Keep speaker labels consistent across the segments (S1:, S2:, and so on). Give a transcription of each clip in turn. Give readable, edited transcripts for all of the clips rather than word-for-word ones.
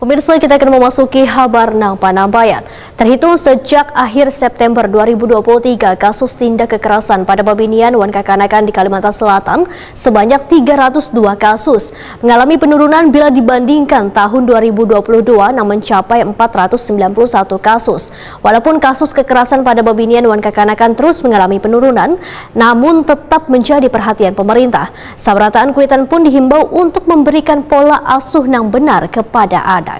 S1: Pemirsa, kita akan memasuki kabar Nang Panambayan. Terhitung sejak akhir September 2023, kasus tindak kekerasan pada babinian wan kekanakan di Kalimantan Selatan sebanyak 302 kasus, mengalami penurunan bila dibandingkan tahun 2022 yang mencapai 491 kasus. Walaupun kasus kekerasan pada babinian wan kekanakan terus mengalami penurunan, namun tetap menjadi perhatian pemerintah. Sabarataan Kuitang pun dihimbau untuk memberikan pola asuh yang benar kepada anak.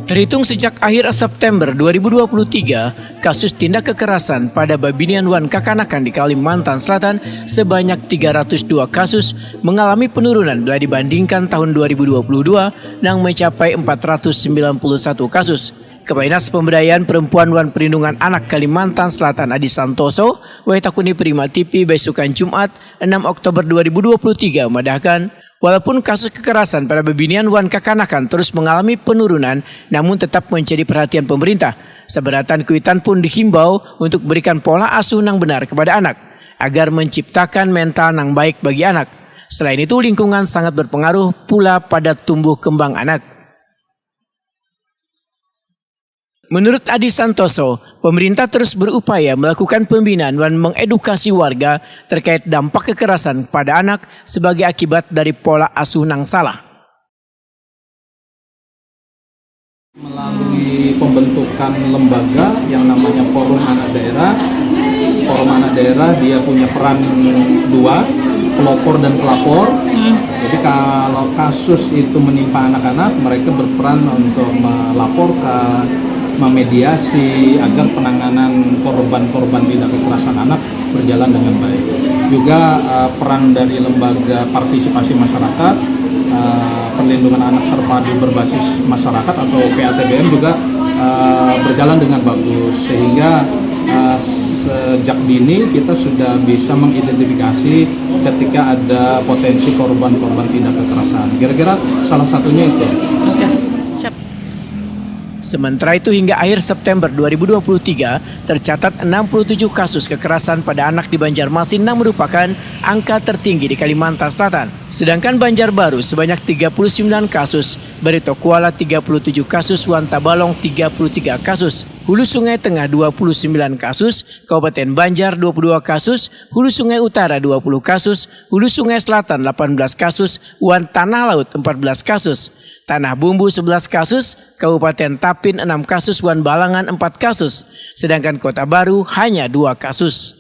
S2: Terhitung sejak akhir September 2023, kasus tindak kekerasan pada babinian wan kakanakan di Kalimantan Selatan sebanyak 302 kasus mengalami penurunan bila dibandingkan tahun 2022 yang mencapai 491 kasus. Kepala Dinas Pemberdayaan Perempuan wan Perlindungan Anak Kalimantan Selatan Adi Santoso, Waitakuni Prima TV besukan Jumat 6 Oktober 2023 memadahkan, walaupun kasus kekerasan pada babinian wan kakanakan terus mengalami penurunan, namun tetap menjadi perhatian pemerintah. Sabarataan Kuitang pun dihimbau untuk berikan pola asuh yang benar kepada anak, agar menciptakan mental yang baik bagi anak. Selain itu, lingkungan sangat berpengaruh pula pada tumbuh kembang anak. Menurut Adi Santoso, pemerintah terus berupaya melakukan pembinaan dan mengedukasi warga terkait dampak kekerasan pada anak sebagai akibat dari pola asuh yang salah.
S3: Melalui pembentukan lembaga yang namanya Forum Anak Daerah. Forum Anak Daerah dia punya peran dua, pelopor dan pelapor. Jadi kalau kasus itu menimpa anak-anak, mereka berperan untuk melaporkan, memediasi agar penanganan korban-korban tindak kekerasan anak berjalan dengan baik. Juga peran dari lembaga partisipasi masyarakat, perlindungan anak terpadu berbasis masyarakat atau PATBM juga berjalan dengan bagus, sehingga sejak dini kita sudah bisa mengidentifikasi ketika ada potensi korban-korban tindak kekerasan. Kira-kira salah satunya itu.
S2: Sementara itu hingga akhir September 2023 tercatat 67 kasus kekerasan pada anak di Banjarmasin yang merupakan angka tertinggi di Kalimantan Selatan. Sedangkan Banjarbaru sebanyak 39 kasus, Barito Kuala 37 kasus, wan Tabalong 33 kasus, Hulu Sungai Tengah 29 kasus, Kabupaten Banjar 22 kasus, Hulu Sungai Utara 20 kasus, Hulu Sungai Selatan 18 kasus, wan Tanah Laut 14 kasus, Tanah Bumbu 11 kasus, Kabupaten Tapin 6 kasus, wan Balangan 4 kasus, sedangkan Kota Baru hanya 2 kasus.